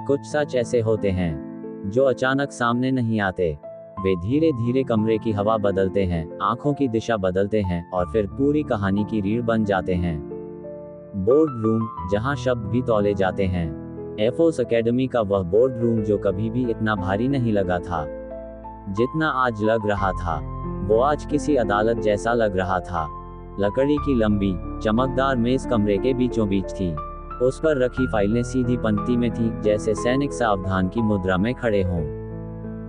कुछ सच ऐसे होते हैं जो अचानक सामने नहीं आते। वे धीरे धीरे कमरे की हवा बदलते हैं, आंखों की दिशा बदलते हैं और फिर पूरी कहानी की रीढ़ बन जाते हैं। बोर्ड रूम, जहां शब्द भी तौले जाते हैं। एफओस एकेडमी का वह बोर्ड रूम जो कभी भी इतना भारी नहीं लगा था जितना आज लग रहा था। वो आज किसी अदालत जैसा लग रहा था। लकड़ी की लंबी, चमकदार मेज कमरे के बीचों बीच थी। उस पर रखी फाइलें सीधी पंक्ति में थी, जैसे सैनिक सावधान की मुद्रा में खड़े हों।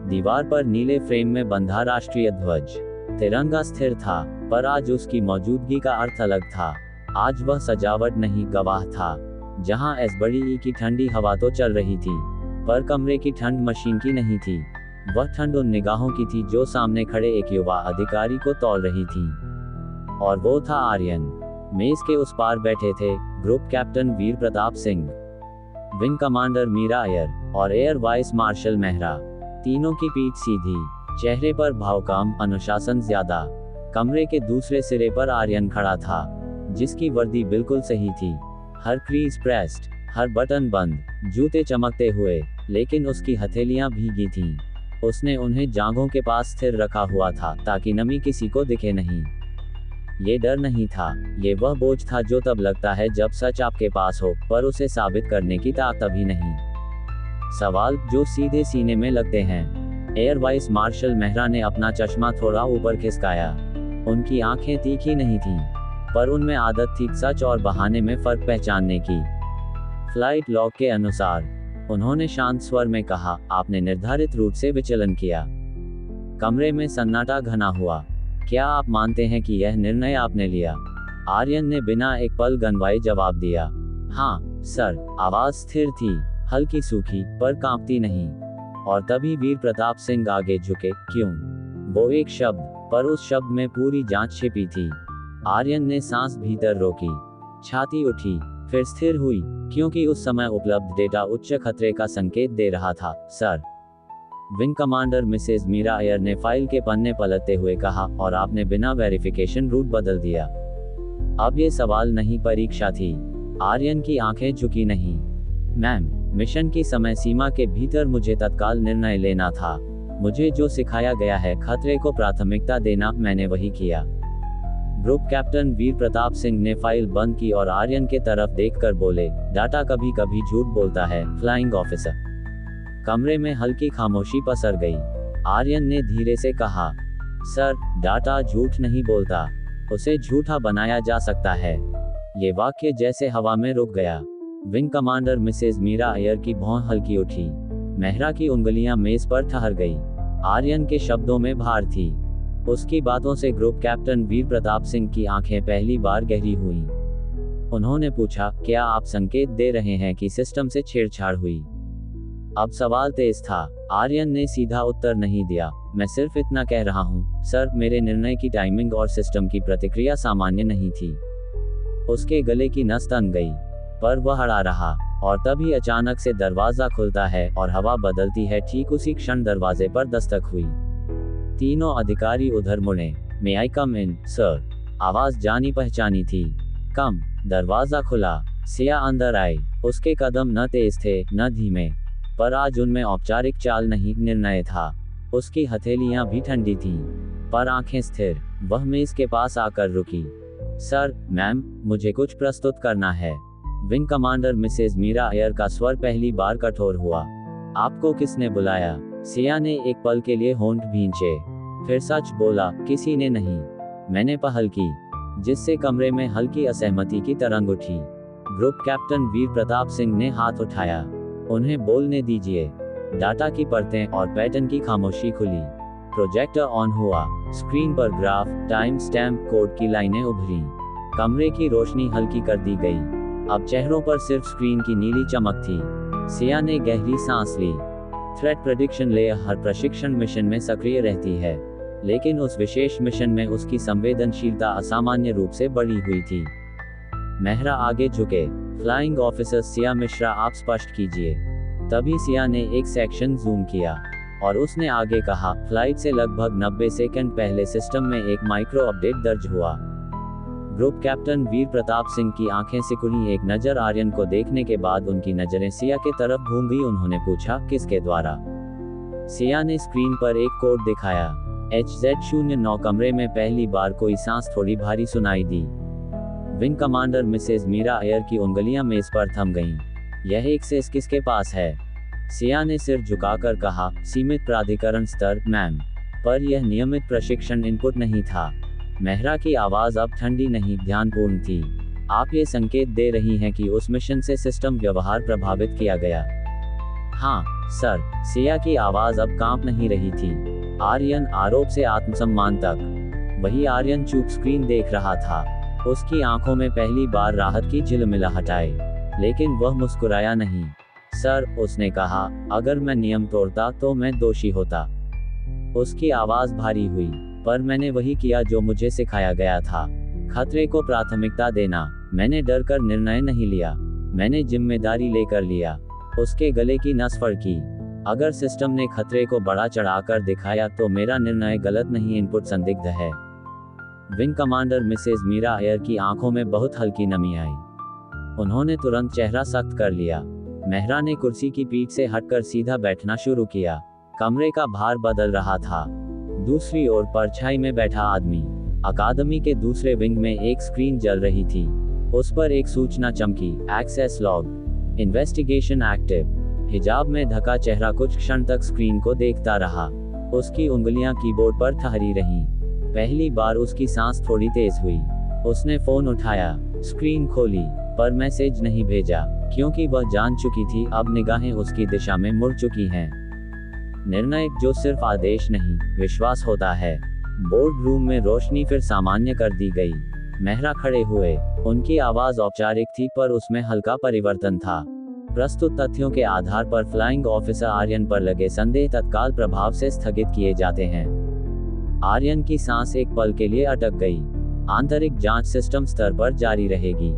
दीवार पर नीले फ्रेम में बंधा राष्ट्रीय ध्वज, तिरंगा स्थिर था, पर आज उसकी मौजूदगी का अर्थ अलग था। आज वह सजावट नहीं, गवाह था। जहां एस बड़ी ई की ठंडी हवा तो चल रही थी, पर कमरे की ठंड मशीन की नहीं थी। वह ठंड उन निगाहों की थी जो सामने खड़े एक युवा अधिकारी को तौल रही थी। और वो था आर्यन। मेज के उस पार बैठे थे group captain Veer Pratap Singh, wing commander Meera Iyer और एयर वाइस मार्शल मेहरा। तीनों की पीठ सीधी, चेहरे पर भाव कम, अनुशासन ज्यादा। कमरे के दूसरे सिरे पर आर्यन खड़ा था, जिसकी वर्दी बिल्कुल सही थी, हर क्रीज प्रेस्ड, हर बटन बंद, जूते चमकते हुए, लेकिन उसकी हथेलियां भीगी थीं। उसने उन्हें जांघों के पास स्थिर रखा हुआ था ताकि नमी किसी को दिखे नहीं। ये डर नहीं था, ये वह बोझ था जो तब लगता है जब सच आपके पास हो, पर उसे साबित करने की ताकत अभी नहीं। सवाल जो सीधे सीने में लगते हैं। एयर वाइस मार्शल मेहरा ने अपना चश्मा थोड़ा ऊपर खिसकाया। उनकी आंखें तीखी नहीं थीं, पर उनमें आदत थी सच और बहाने में फर्क पहचानने की। फ्लाइट लॉग के अनुसार, उन्होंने शांत स्वर में कहा, आपने निर्धारित रूट से विचलन किया। कमरे में सन्नाटा घना हुआ। क्या आप मानते हैं कि यह निर्णय आपने लिया? आर्यन ने बिना एक पल गनवाए जवाब दिया। हाँ सर। आवाज स्थिर थी, हल्की सूखी, पर कांपती नहीं। और तभी वीर प्रताप सिंह आगे झुके। क्यों? वो एक शब्द, पर उस शब्द में पूरी जांच छिपी थी। आर्यन ने सांस भीतर रोकी, छाती उठी, फिर स्थिर हुई, क्योंकि उस समय उपलब्ध डेटा उच्च खतरे का संकेत दे रहा था। Sir, wing commander Mrs Meera Iyer ने फाइल के पन्ने पलटते हुए कहा, और आपने बिना वेरिफिकेशन रूट बदल दिया। अब ये सवाल नहीं, परीक्षा थी। आर्यन की आंखें झुकी नहीं। मैम, मिशन की समय सीमा के भीतर मुझे तत्काल निर्णय लेना था। मुझे जो सिखाया गया है, खतरे को प्राथमिकता देना, मैंने वही किया। ग्रुप कैप्टन वीर प्रताप सिंह ने फाइल बंद की और आर्यन के तरफ देखकर बोले, डाटा कभी कभी झूठ बोलता है, फ्लाइंग ऑफिसर। कमरे में हल्की खामोशी पसर गई। आर्यन ने धीरे से कहा, सर, डाटा झूठ नहीं बोलता, उसे झूठा बनाया जा सकता है। ये वाक्य जैसे हवा में रुक गया। Wing commander Mrs Meera Iyer की भौं हल्की उठी। मेहरा की उंगलियां मेज पर ठहर गई। आर्यन के शब्दों में भार थी। उसकी बातों से ग्रुप कैप्टन वीर प्रताप सिंह की आंखें पहली बार गहरी हुई। उन्होंने पूछा, क्या आप संकेत दे रहे हैं कि सिस्टम से छेड़छाड़ हुई? अब सवाल तेज था। आर्यन ने सीधा उत्तर नहीं दिया। मैं सिर्फ इतना कह रहा हूं, सर, मेरे निर्णय की टाइमिंग और सिस्टम की प्रतिक्रिया सामान्य नहीं थी। उसके गले की नस तन गई, पर वह अड़ा रहा। और तभी अचानक से दरवाजा खुलता है और हवा बदलती है। ठीक उसी क्षण दरवाजे पर दस्तक हुई। तीनों अधिकारी उधर मुड़े। मे आई कम इन, सर? आवाज जानी पहचानी थी। कम। दरवाजा खुला। सिया अंदर आई। उसके कदम न तेज थे, न धीमे, पर आज उनमें औपचारिक चाल नहीं, निर्णय था। उसकी हथेलियां भी ठंडी थीं, पर आंखें स्थिर। वह मेज के पास आकर रुकी। सर, मैम, मुझे कुछ प्रस्तुत करना है। Wing commander Mrs Meera Iyer का स्वर पहली बार कठोर हुआ। आपको किसने बुलाया? सिया ने एक पल के लिए होंठ भींचे, फिर सच बोला, किसी ने नहीं। मैंने पहल की, जिससे कमरे में हल्की असहमति की तरंग उठी। ग्रुप कैप्टन वीर प्रताप सिंह ने हाथ उठाया। उन्हें बोलने दीजिए। डाटा की परतें और पैटर्न की खामोशी खुली। प्रोजेक्टर ऑन हुआ। स्क्रीन पर ग्राफ, टाइम स्टैम्प, कोड की लाइनें उभरी। कमरे की रोशनी हल्की कर दी गई। अब चेहरों पर सिर्फ स्क्रीन की नीली चमक थी। सिया ने गहरी सांस ली। थ्रेट प्रेडिक्शन लेयर हर प्रशिक्षण मिशन में सक्रिय रहती है, लेकिन उस विशेष मिशन में उसकी संवेदनशीलता असामान्य रूप से बढ़ी हुई थी। मेहरा आगे झुके। फ्लाइंग ऑफिसर सिया मिश्रा, आप स्पष्ट कीजिए। तभी सिया ने एक सेक्शन जूम किया और उसने आगे कहा, फ्लाइट से लगभग 90 सेकंड पहले सिस्टम में एक माइक्रो अपडेट दर्ज हुआ। ग्रुप कैप्टन वीर प्रताप सिंह की आंखें सिकुड़ी। एक नजर आर्यन को देखने के बाद उनकी नजरें सिया के तरफ घूम गई। उन्होंने पूछा, किसके द्वारा? सिया ने स्क्रीन पर एक कोड दिखाया। HZ09 कमरे में पहली बार कोई सांस थोड़ी भारी सुनाई दी। Wing commander Mrs Meera Iyer की उंगलियां मेज पर थम गईं। यह एक्सेस किसके पास है? सिया ने सिर झुकाकर कहा, सीमित प्राधिकरण स्तर, मैम। पर यह नियमित प्रशिक्षण इनपुट नहीं था। मेहरा की आवाज अब ठंडी नहीं, ध्यानपूर्ण थी। आप ये संकेत दे रही हैं कि उस मिशन से सिस्टम व्यवहार प्रभावित किया गया? हाँ सर। सिया की आवाज अब कांप नहीं रही थी। आर्यन, आरोप से आत्मसम्मान तक। वही आर्यन चुप स्क्रीन देख रहा था। उसकी आंखों में पहली बार राहत की झिलमिलाहट आई, लेकिन वह मुस्कुराया नहीं। सर, उसने कहा, अगर मैं नियम तोड़ता तो मैं दोषी होता। उसकी आवाज भारी हुई। पर मैंने वही किया जो मुझे सिखाया गया था, खतरे को प्राथमिकता देना। मैंने डर कर निर्णय नहीं लिया, मैंने जिम्मेदारी लेकर लिया। उसके गले की नस फड़की। अगर सिस्टम ने खतरे को बढ़ा चढ़ाकर दिखाया तो मेरा निर्णय गलत नहीं, इनपुट संदिग्ध है। Wing commander Mrs Meera Iyer की आंखों में बहुत हल्की नमी आई। उन्होंने तुरंत चेहरा सख्त कर लिया। मेहरा ने कुर्सी की पीठ से हटकर सीधा बैठना शुरू किया। कमरे का भार बदल रहा था। दूसरी ओर परछाई में बैठा आदमी। अकादमी के दूसरे विंग में एक स्क्रीन जल रही थी। उस पर एक सूचना चमकी, एक्सेस लॉग, इन्वेस्टिगेशन एक्टिव। हिजाब में ढका चेहरा कुछ क्षण तक स्क्रीन को देखता रहा। उसकी उंगलियां कीबोर्ड पर ठहरी रहीं। पहली बार उसकी सांस थोड़ी तेज हुई। उसने फोन उठाया, स्क्रीन खोली, पर मैसेज नहीं भेजा, क्योंकि वह जान चुकी थी अब निगाहें उसकी दिशा में मुड़ चुकी हैं। निर्णय जो सिर्फ आदेश नहीं, विश्वास होता है। बोर्ड रूम में रोशनी फिर सामान्य कर दी गई। मेहरा खड़े हुए। उनकी आवाज औपचारिक थी, पर उसमें हल्का परिवर्तन था। प्रस्तुत तथ्यों के आधार पर फ्लाइंग ऑफिसर आर्यन पर लगे संदेह तत्काल प्रभाव से स्थगित किए जाते हैं। आर्यन की सांस एक पल के लिए अटक गई। आंतरिक जांच सिस्टम स्तर पर जारी रहेगी।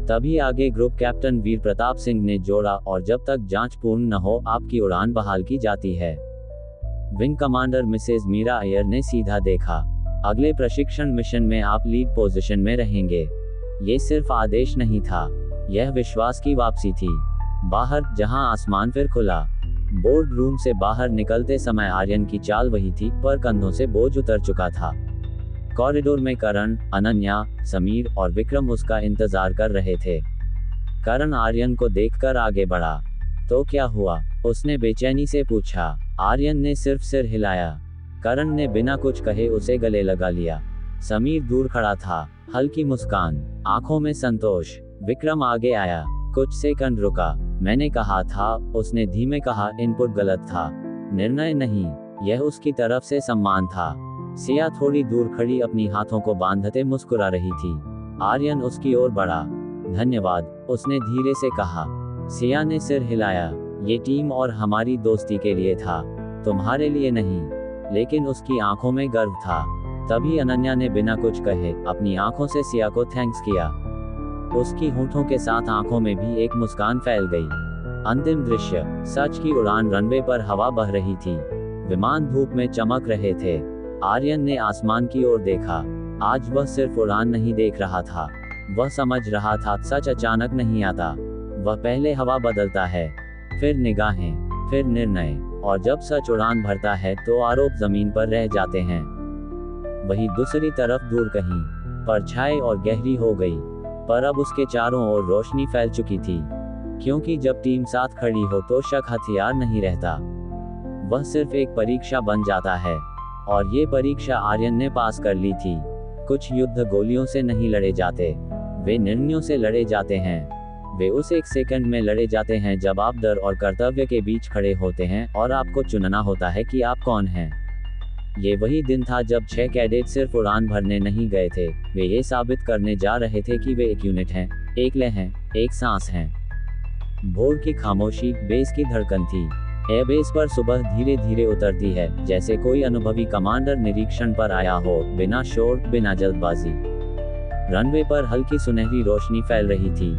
तभी आगे ग्रुप कैप्टन वीर प्रताप सिंह ने जोड़ा, और जब तक जांच पूर्ण न हो आपकी उड़ान बहाल की जाती है। Wing commander Mrs Meera Iyer ने सीधा देखा। अगले प्रशिक्षण मिशन में आप लीड पोजीशन में रहेंगे। ये सिर्फ आदेश नहीं था, यह विश्वास की वापसी थी। बाहर, जहां आसमान फिर खुला। बोर्ड रूम से बाहर निकलते समय आर्यन की चाल वही थी, पर कंधों से बोझ उतर चुका था। कॉरिडोर में करण, अनन्या, समीर और विक्रम उसका इंतजार कर रहे थे। करण आर्यन को देखकर आगे बढ़ा। तो क्या हुआ? उसने बेचैनी से पूछा। आर्यन ने सिर्फ सिर हिलाया। करण ने बिना कुछ कहे उसे गले लगा लिया। समीर दूर खड़ा था, हल्की मुस्कान, आंखों में संतोष। विक्रम आगे आया, कुछ सेकंड रुका। मैंने कहा था, उसने धीमे कहा, इनपुट गलत था, निर्णय नहीं। यह उसकी तरफ से सम्मान था। सिया थोड़ी दूर खड़ी अपनी हाथों को बांधते मुस्कुरा रही थी। आर्यन उसकी ओर बढ़ा। धन्यवाद, उसने धीरे से कहा। सिया ने सिर हिलाया। ये टीम और हमारी दोस्ती के लिए था, तुम्हारे लिए नहीं। लेकिन उसकी आंखों में गर्व था। तभी अनन्या ने बिना कुछ कहे अपनी आंखों से सिया को थैंक्स किया। उसकी होठों के साथ आंखों में भी एक मुस्कान फैल गई। अंतिम दृश्य, सच की उड़ान। रनवे पर हवा बह रही थी। विमान धूप में चमक रहे थे। आर्यन ने आसमान की ओर देखा। आज वह सिर्फ उड़ान नहीं देख रहा था, वह समझ रहा था सच अचानक नहीं आता। वह पहले हवा बदलता है, फिर निगाहें, फिर निर्णय, और जब सच उड़ान भरता है तो आरोप जमीन पर रह जाते हैं। वही दूसरी तरफ दूर कहीं परछाई और गहरी हो गई, पर अब उसके चारों ओर रोशनी फैल चुकी थी। क्योंकि जब टीम साथ खड़ी हो तो शक हथियार नहीं रहता, वह सिर्फ एक परीक्षा बन जाता है। और ये परीक्षा आर्यन ने पास कर ली थी। कुछ युद्ध गोलियों से नहीं लड़े जाते, वे निर्णयों से लड़े जाते हैं। वे उस एक सेकंड में लड़े जाते हैं जब आप डर और कर्तव्य के बीच खड़े होते हैं और आपको चुनना होता है कि आप कौन हैं। ये वही दिन था जब 6 कैडेट सिर्फ उड़ान भरने नहीं गए थे, वे ये साबित करने जा रहे थे कि वे एक यूनिट हैं, एक लय हैं, एक सांस हैं। भोर की खामोशी बेस की धड़कन थी। एयरबेस पर सुबह धीरे धीरे उतरती है, जैसे कोई अनुभवी कमांडर निरीक्षण पर आया हो, बिना शोर, बिना जल्दबाजी। रनवे पर हल्की सुनहरी रोशनी फैल रही थी।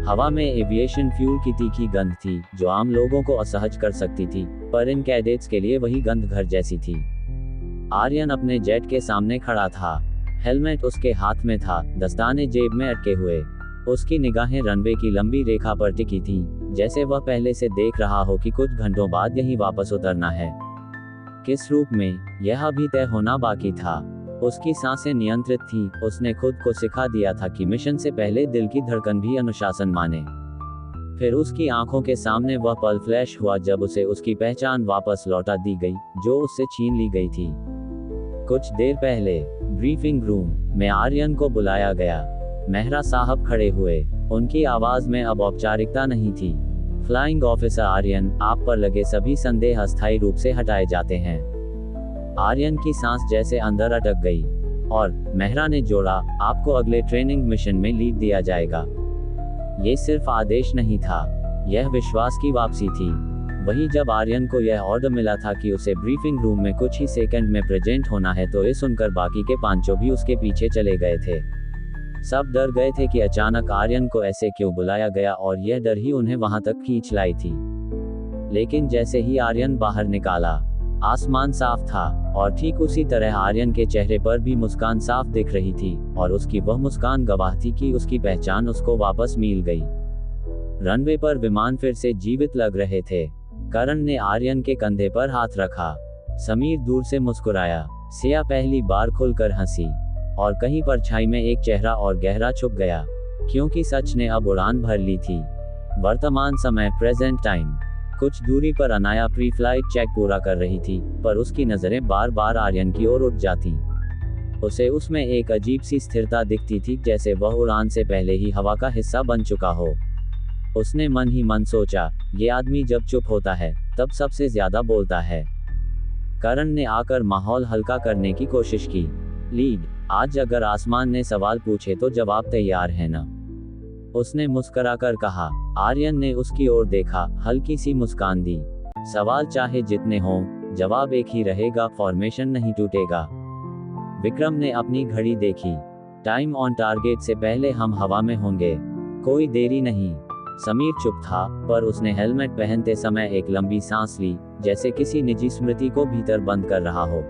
हवा में एविएशन फ्यूल की तीखी गंध थी, जो आम लोगों को असहज कर सकती थी, पर इन कैडेट्स के लिए वही गंध घर जैसी थी। आर्यन अपने जेट के सामने खड़ा था। हेलमेट उसके हाथ में था, दस्ताने जेब में अटके हुए। उसकी निगाहें रनवे की लंबी रेखा पर टिकी थीं, जैसे वह पहले से देख रहा हो कि कुछ घंटों बाद यहीं वापस उतरना है। किस रूप में, यह अभी तय होना बाकी था। उसकी सांसें नियंत्रित थीं, उसने खुद को सिखा दिया था कि मिशन से पहले दिल की धड़कन भी अनुशासन माने। फिर उसकी आंखों के सामने वह पल फ्लैश हुआ जब उसे उसकी पहचान वापस लौटा दी गई, जो उससे छीन ली गई थी। कुछ देर पहले ब्रीफिंग रूम में आर्यन को बुलाया गया। मेहरा साहब खड़े हुए, उनकी आवाज में अब औपचारिकता नहीं थी। फ्लाइंग ऑफिसर आर्यन, आप पर लगे सभी संदेह अस्थायी रूप से हटाए जाते हैं। आर्यन की सांस जैसे अंदर अटक गई और मेहरा ने जोड़ा, आपको अगले ट्रेनिंग मिशन में लीड दिया जाएगा। ये सिर्फ आदेश नहीं था, यह विश्वास की वापसी थी। वही जब आर्यन को यह ऑर्डर मिला था कि उसे ब्रीफिंग रूम में कुछ ही सेकंड में प्रेजेंट होना है, तो ये सुनकर बाकी के पांचों भी उसके पीछे चले गए थे। सब डर गए थे कि अचानक आर्यन को ऐसे क्यों बुलाया गया, और यह डर ही उन्हें वहां तक खींच लाई थी। लेकिन जैसे ही आर्यन बाहर निकाला, आसमान साफ था, और ठीक उसी तरह आर्यन के चेहरे पर भी मुस्कान साफ दिख रही थी, और उसकी वह मुस्कान गवाह थी कि उसकी पहचान उसको वापस मिल गई। रनवे पर विमान फिर से जीवित लग रहे थे। करण ने आर्यन के कंधे पर हाथ रखा। समीर दूर से मुस्कुराया। सिया पहली बार खुलकर हंसी, और कहीं परछाई में एक चेहरा और गहरा छुप गया, क्योंकि सच ने अब उड़ान भर ली थी। वर्तमान समय प्रेजेंट टाइम। कुछ दूरी पर अनाया प्री फ्लाइट चेक पूरा कर रही थी, पर उसकी नजरें बार बार आर्यन की ओर उठ जाती। उसे उसमें एक अजीब सी स्थिरता दिखती थी, जैसे वह उड़ान से पहले ही हवा का हिस्सा बन चुका हो। उसने मन ही मन सोचा, ये आदमी जब चुप होता है तब सबसे ज्यादा बोलता है। करण ने आकर माहौल हल्का करने की कोशिश की। लीड, आज अगर आसमान ने सवाल पूछे तो जवाब तैयार है ना? उसने मुस्कुराकर कहा। आर्यन ने उसकी ओर देखा, हल्की सी मुस्कान दी। सवाल चाहे जितने हों, जवाब एक ही रहेगा, फॉर्मेशन नहीं टूटेगा। विक्रम ने अपनी घड़ी देखी। टाइम ऑन टारगेट से पहले हम हवा में होंगे, कोई देरी नहीं। समीर चुप था, पर उसने हेलमेट पहनते समय एक लंबी सांस ली, जैसे किसी निजी स्मृति को भीतर बंद कर रहा हो।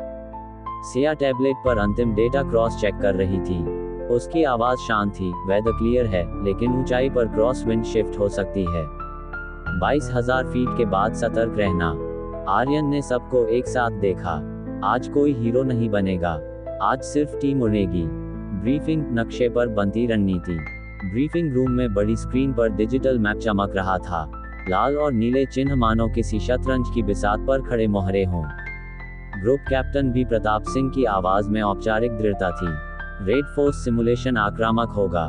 सिया टैबलेट पर अंतिम डेटा क्रॉस चेक कर रही थी। उसकी आवाज शांत थी, वेदर क्लियर है, लेकिन ऊंचाई पर क्रॉस विंड शिफ्ट हो सकती है। 22,000 फीट के बाद सतर्क रहना। आर्यन ने सबको एक साथ देखा। आज कोई हीरो नहीं बनेगा, आज सिर्फ टीम उड़ेगी। ब्रीफिंग नक्शे पर बनती रणनीति। ब्रीफिंग रूम में बड़ी स्क्रीन पर डिजिटल मैप चमक रहा था। लाल और नीले चिन्ह मानो किसी शतरंज की बिसात पर खड़े मोहरे हों। ग्रुप कैप्टन भी प्रताप सिंह की आवाज में औपचारिक दृढ़ता थी। रेड फोर्स सिमुलेशन आक्रामक होगा।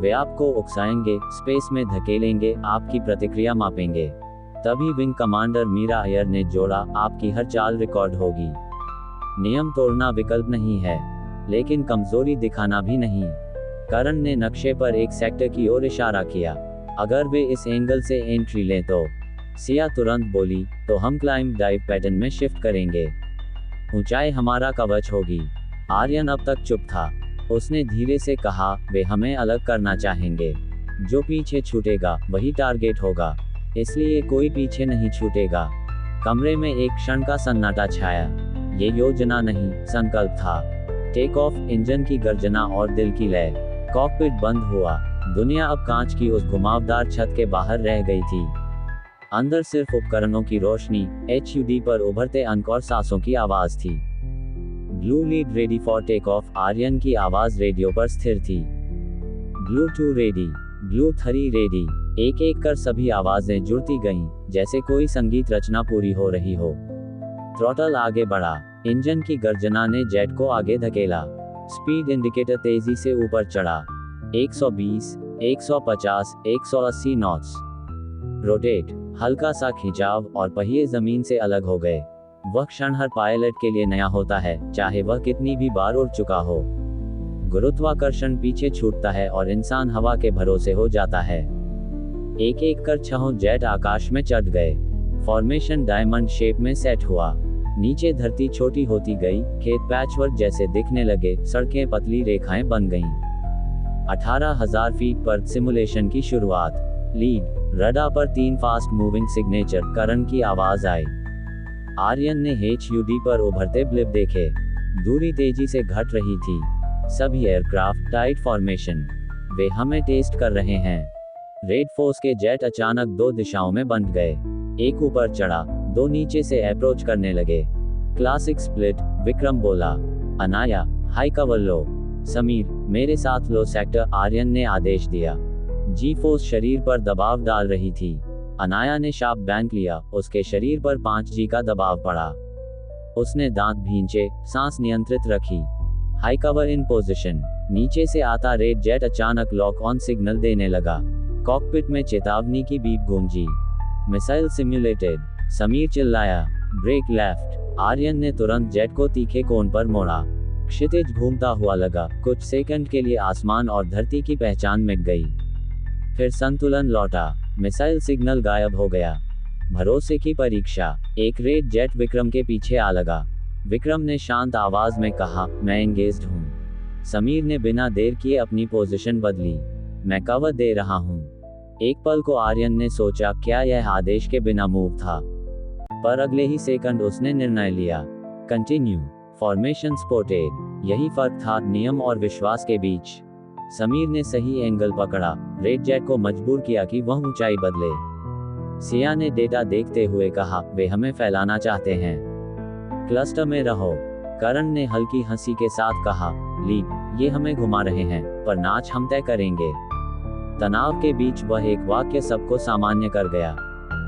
वे आपको उकसाएंगे, स्पेस में धकेलेंगे, आपकी प्रतिक्रिया मापेंगे। तभी विंग कमांडर मीरा अय्यर ने जोड़ा, आपकी हर चाल रिकॉर्ड होगी। नियम तोड़ना विकल्प नहीं है, लेकिन कमजोरी दिखाना भी नहीं। करण ने नक्शे पर एक सेक्टर की ओर इशारा किया। अगर वे इस एंगल से एंट्री लें तो? सिया तुरंत बोली, तो हम क्लाइंब डाइव पैटर्न में शिफ्ट करेंगे। ऊंचाई हमारा कवच होगी। आर्यन अब तक चुप था। उसने धीरे से कहा, वे हमें अलग करना चाहेंगे। जो पीछे छूटेगा वही टारगेट होगा, इसलिए कोई पीछे नहीं छूटेगा। कमरे में एक क्षण का सन्नाटा छाया। ये योजना नहीं, संकल्प था। टेक ऑफ, इंजन की गर्जना और दिल की लय। कॉकपिट बंद हुआ। दुनिया अब कांच की उस घुमावदार छत के बाहर रह गई थी। अंदर सिर्फ उपकरणों की रोशनी, HUD पर उभरते अंक और सांसों की आवाज थी। Blue lead ready for take off, Aryan की आवाज रेडियो पर स्थिर थी। Blue 2 ready, blue 3 ready. एक एक कर सभी आवाजें जुड़ती गईं, जैसे कोई संगीत रचना पूरी हो रही हो। थ्रॉटल आगे बढ़ा। इंजन की गर्जना ने जेट को आगे धकेला। स्पीड इंडिकेटर तेजी से ऊपर चढ़ा। 120, 150, 180 नॉट्स। रोटेट, हल्का सा खिंचाव और पहिए जमीन से अलग हो गए। वह क्षण हर पायलट के लिए नया होता है, चाहे वह कितनी भी बार उड़ चुका हो। गुरुत्वाकर्षण पीछे छूटता है और इंसान हवा के भरोसे हो जाता है। एक एक कर 6 जेट आकाश में चढ़ गए। फॉर्मेशन डायमंड शेप में सेट हुआ। नीचे धरती छोटी होती गई, खेत पैचवर्क जैसे दिखने लगे, सड़कें पतली रेखाएं बन गईं। 18,000 फीट पर सिमुलेशन की शुरुआत। लीड, रडार पर 3 फास्ट मूविंग सिग्नेचर। करण की आवाज आई। आर्यन ने HUD पर उभरते ब्लिप देखे। दूरी तेजी से घट रही थी। सभी एयरक्राफ्ट टाइट फॉर्मेशन। वे हमें टेस्ट कर रहे हैं। रेड फोर्स के जेट अचानक दो दिशाओं में बंट गए। एक ऊपर चढ़ा, दो नीचे से अप्रोच करने लगे। क्लासिक स्प्लिट, विक्रम बोला। अनाया, हाई कवर लो। समीर, मेरे साथ लो सेक्टर, आर्यन ने आदेश दिया। जी फोर्स शरीर पर दबाव डाल रही थी। अनाया ने शार्प बैंक लिया, उसके शरीर पर 5G का दबाव पड़ा। उसने दांत भींचे, सांस नियंत्रित रखी। High cover in position. नीचे से आता रेड जेट अचानक लॉक ऑन सिग्नल देने लगा। कॉकपिट में चेतावनी की बीप गूंजी। Missile simulated. समीर चिल्लाया। Break left. आर्यन ने तुरंत जेट को तीखे कोण पर मोड़ा। क्षितिज घूमता हुआ लगा। कुछ सेकंड के लिए आसमान और धरती की पहचान मिट गई। फिर संतुलन लौटा। मिसाइल सिग्नल गायब हो गया। भरोसे की परीक्षा। एक रेड जेट विक्रम के पीछे आ लगा। विक्रम ने शांत आवाज में कहा, मैं एंगेज्ड हूं। समीर ने बिना देर किए अपनी पोजीशन बदली। मैं कवर दे रहा हूं। एक पल को आर्यन ने सोचा, क्या यह आदेश के बिना मूव था? पर अगले ही सेकंड उसने निर्णय लिया। कंटिन्यू। Formation spotted. यही फर्क था नियम और विश्वास के बीच। समीर ने सही एंगल पकड़ा। रेड जेट को मजबूर किया कि वह ऊंचाई बदले। सिया ने डेटा देखते हुए कहा, वे हमें फैलाना चाहते हैं। क्लस्टर में रहो। करण ने हल्की हंसी के साथ कहा, लीड, ये हमें घुमा रहे हैं, पर नाच हम तय करेंगे। तनाव के बीच वह एक वाक्य सबको सामान्य कर गया।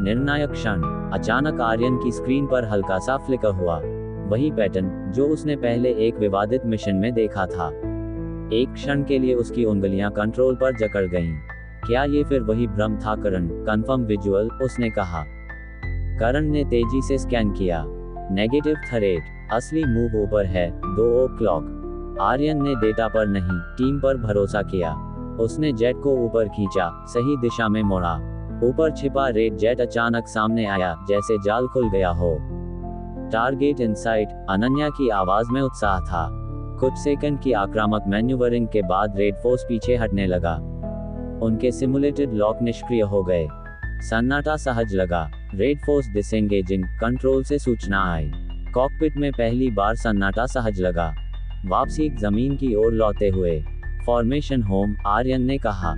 निर्णायक क्षण। अचानक आर्यन की स्क्रीन पर हल्का सा फ्लिकर हुआ। वही पैटर्न जो उसने पहले एक विवादित मिशन में देखा था। एक क्षण के लिए उसकी उंगलियां कंट्रोल पर जकड़ गईं। क्या ये फिर वही भ्रम था? करण, कंफर्म विजुअल, उसने कहा। करण ने तेजी से स्कैन किया। Negative threat. असली मूव ऊपर है, 2 o'clock। आर्यन ने डेटा पर नहीं, टीम पर भरोसा किया। उसने जेट को ऊपर खींचा, सही दिशा में मोड़ा। ऊपर छिपा रेड जेट अचानक सामने आया, जैसे जाल खुल गया हो। टारगेट इन साइट। अनन्या की आवाज में उत्साह था। कुछ सेकंड की आक्रामक मैन्यूवरिंग के बाद रेड फोर्स पीछे हटने लगा। उनके सिमुलेटेड लॉक निष्क्रिय हो गए। सन्नाटा सहज लगा। Red force डिसेंगेजिंग। कंट्रोल से सूचना आई। कॉकपिट में पहली बार सन्नाटा सहज लगा। वापसी जमीन की ओर लौटे हुए। फॉर्मेशन होम, आर्यन ने कहा।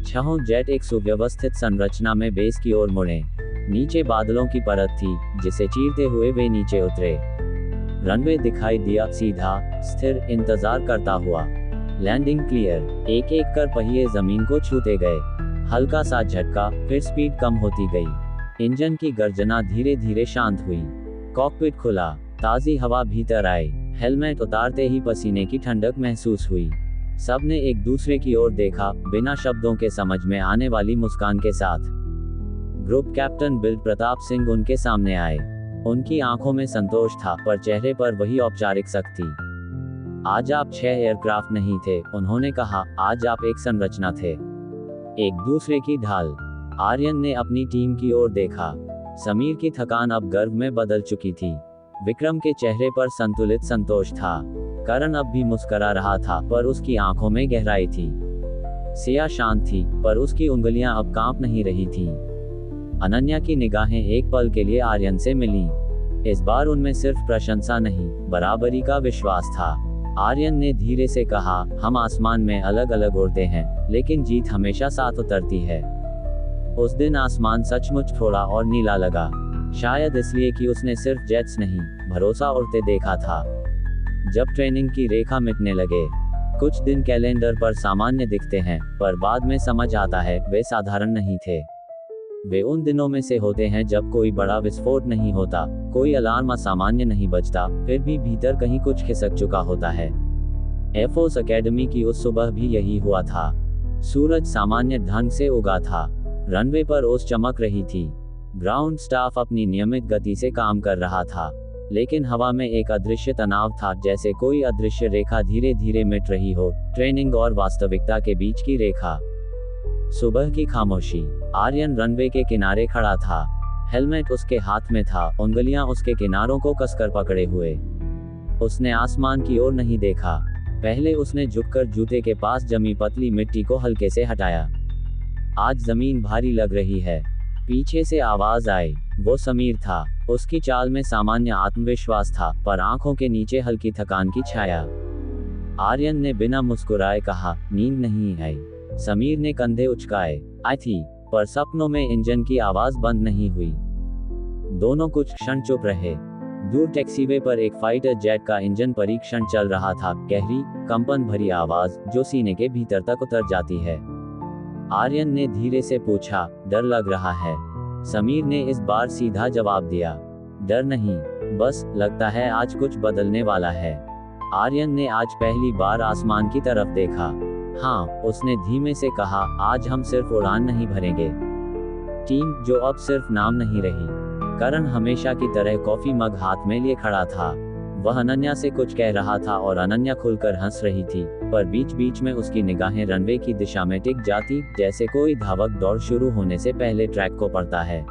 6 जेट एक सुव्यवस्थित संरचना में बेस की ओर मुड़े। नीचे बादलों की परत थी, जिसे चीरते हुए वे नीचे उतरे। रनवे दिखाई दिया, सीधा, स्थिर, इंतजार करता हुआ। Landing clear. एक एक कर पहिए जमीन को छूते गए। हल्का सा झटका, फिर स्पीड कम होती गई। इंजन की गर्जना धीरे धीरे शांत हुई। कॉकपिट खुला। ताजी हवा भीतर आई। हेलमेट उतारते ही पसीने की ठंडक महसूस हुई। सबने एक दूसरे की ओर देखा, बिना शब्दों के समझ में आने वाली मुस्कान के साथ। Group captain bill Pratap Singh उनके सामने आए। उनकी आंखों में संतोष था, पर चेहरे पर वही औपचारिक सख्ती। आज आप 6 एयरक्राफ्ट नहीं थे, उन्होंने कहा, आज आप एक संरचना थे, एक दूसरे की ढाल। आर्यन ने अपनी टीम की ओर देखा। समीर की थकान अब गर्व में बदल चुकी थी। विक्रम के चेहरे पर संतुलित संतोष था। करण अब भी मुस्कुरा रहा था, पर उसकी आंखों में गहराई थी। सिया शांत थी, पर उसकी उंगलियां अब कांप नहीं रही थीं। अनन्या की निगाहें एक पल के लिए आर्यन से मिलीं। इस बार उनमें सिर्फ प्रशंसा नहीं, बराबरी का विश्वास था। आर्यन ने धीरे से कहा, हम आसमान में अलग अलग उड़ते हैं, लेकिन जीत हमेशा साथ उतरती है। उस दिन आसमान सचमुच थोड़ा और नीला लगा। शायद इसलिए कि उसने सिर्फ जेट्स नहीं, भरोसा उड़ते देखा था। जब ट्रेनिंग की रेखा मिटने लगे, कुछ दिन कैलेंडर पर सामान्य दिखते हैं, पर बाद में समझ आता है वे साधारण नहीं थे। वे उन दिनों में से होते हैं जब कोई बड़ा विस्फोट नहीं होता, कोई अलार्म असामान्य नहीं बजता, फिर भी भीतर कहीं कुछ खिसक चुका होता है। एयरफोर्स एकेडमी की उस सुबह भी यही हुआ था। सूरज सामान्य ढंग से उगा था। रनवे पर ओस चमक रही थी। ग्राउंड स्टाफ अपनी नियमित गति से काम कर रहा था, लेकिन हवा में एक अदृश्य तनाव था, जैसे कोई अदृश्य रेखा धीरे धीरे मिट रही हो, ट्रेनिंग और वास्तविकता के बीच की रेखा। सुबह की खामोशी। आर्यन रनवे के किनारे खड़ा था। हेलमेट उसके हाथ में था, उंगलियां उसके किनारों को कसकर पकड़े हुए। उसने आसमान की ओर नहीं देखा। पहले उसने झुककर जूते के पास जमी पतली मिट्टी को हल्के से हटाया। आज जमीन भारी लग रही है। पीछे से आवाज आई। वो समीर था। उसकी चाल में सामान्य आत्मविश्वास था, पर आंखों के नीचे हल्की थकान की छाया। आर्यन ने बिना मुस्कुराए कहा, नींद नहीं आई। समीर ने कंधे उचकाए, आई थी, पर सपनों में इंजन की आवाज बंद नहीं हुई। दोनों कुछ क्षण चुप रहे। दूर टैक्सीवे पर एक फाइटर जेट का इंजन परीक्षण चल रहा था, गहरी, कंपन भरी आवाज जो सीने के भीतर तक उतर जाती है। आर्यन ने धीरे से पूछा, डर लग रहा है? समीर ने इस बार सीधा जवाब दिया, डर नहीं, बस लगता है आज कुछ बदलने वाला है। आर्यन ने आज पहली बार आसमान की तरफ देखा। हाँ, उसने धीमे से कहा, आज हम सिर्फ उड़ान नहीं भरेंगे। टीम जो अब सिर्फ नाम नहीं रही। करण हमेशा की तरह कॉफी मग हाथ में लिए खड़ा था। वह अनन्या से कुछ कह रहा था और अनन्या खुलकर हंस रही थी, पर बीच बीच में उसकी निगाहें रनवे की दिशा में टिक जाती, जैसे कोई धावक दौड़ शुरू होने से पहले ट्रैक को पढ़ता है।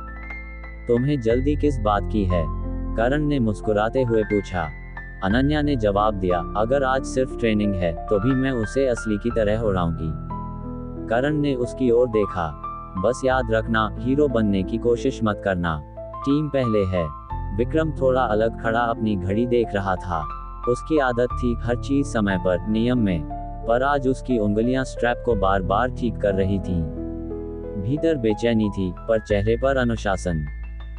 तुम्हें जल्दी किस बात की है? करण ने मुस्कुराते हुए पूछा। अनन्या ने जवाब दिया, अगर आज सिर्फ ट्रेनिंग है तो भी मैं उसे असली की तरह उड़ाऊंगी। करण ने उसकी ओर देखा, बस याद रखना, हीरो बनने की कोशिश मत करना। टीम पहले है। विक्रम थोड़ा अलग खड़ा अपनी घड़ी देख रहा था। उसकी आदत थी हर चीज समय पर, नियम में, पर आज उसकी उंगलियां स्ट्रैप को बार बार ठीक कर रही थीं। भीतर बेचैनी थी, पर चेहरे पर अनुशासन।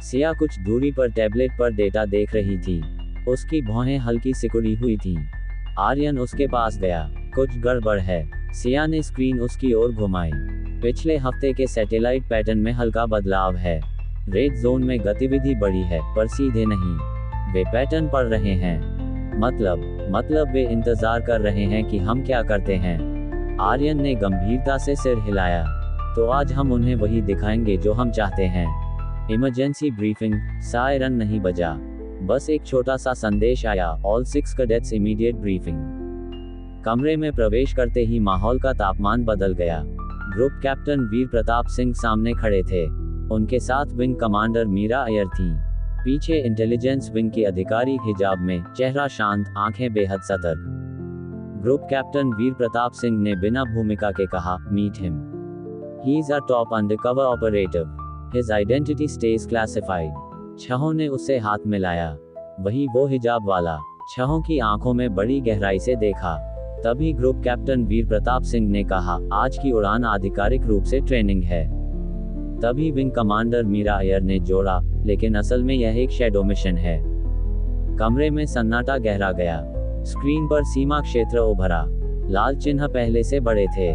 सिया कुछ दूरी पर टैबलेट पर डेटा देख रही थी। उसकी भौहें हल्की सिकुड़ी हुई थीं। आर्यन उसके पास गया, कुछ गड़बड़ है। सिया ने स्क्रीन उसकी ओर घुमाई। पिछले हफ्ते के सैटेलाइट पैटर्न में हल्का बदलाव है। रेड जोन में गतिविधि बढ़ी है, पर सीधे नहीं। वे पैटर्न पढ़ रहे हैं। मतलब वे इंतजार कर रहे हैं कि हम क्या करते हैं। आर्यन ने गंभीरता से सिर हिलाया। तो आज हम उन्हें वही दिखाएंगे जो हम चाहते हैं। Emergency briefing. सायरन नहीं बजा, बस एक छोटा सा संदेश आया, ऑल 6 कैडेट्स इमीडिएट ब्रीफिंग। कमरे में प्रवेश करते ही माहौल का तापमान बदल गया। ग्रुप कैप्टन वीर प्रताप सिंह सामने खड़े थे। उनके साथ विंग कमांडर मीरा अय्यर थीं। पीछे इंटेलिजेंस विंग की अधिकारी हिजाब में, चेहरा शांत, आंखें बेहद सतर्क। ग्रुप कैप्टन वीर प्रताप सिंह ने बिना भूमिका के कहा, meet him. He is a top undercover operative. His identity stage classified. छहों ने उससे हाथ मिलाया। वही वो हिजाब वाला। छहों की आंखों में बड़ी गहराई से देखा। तभी ग्रुप कैप्टन वीर प्रताप सिंह ने कहा, आज की उड़ान आधिकारिक रूप से ट्रेनिंग है। तभी विंग कमांडर मीरा अय्यर ने जोड़ा, लेकिन असल में यह एक शैडो मिशन है। कमरे में सन्नाटा गहरा गया। स्क्रीन पर सीमा क्षेत्र उभरा। लाल चिन्ह पहले से बड़े थे।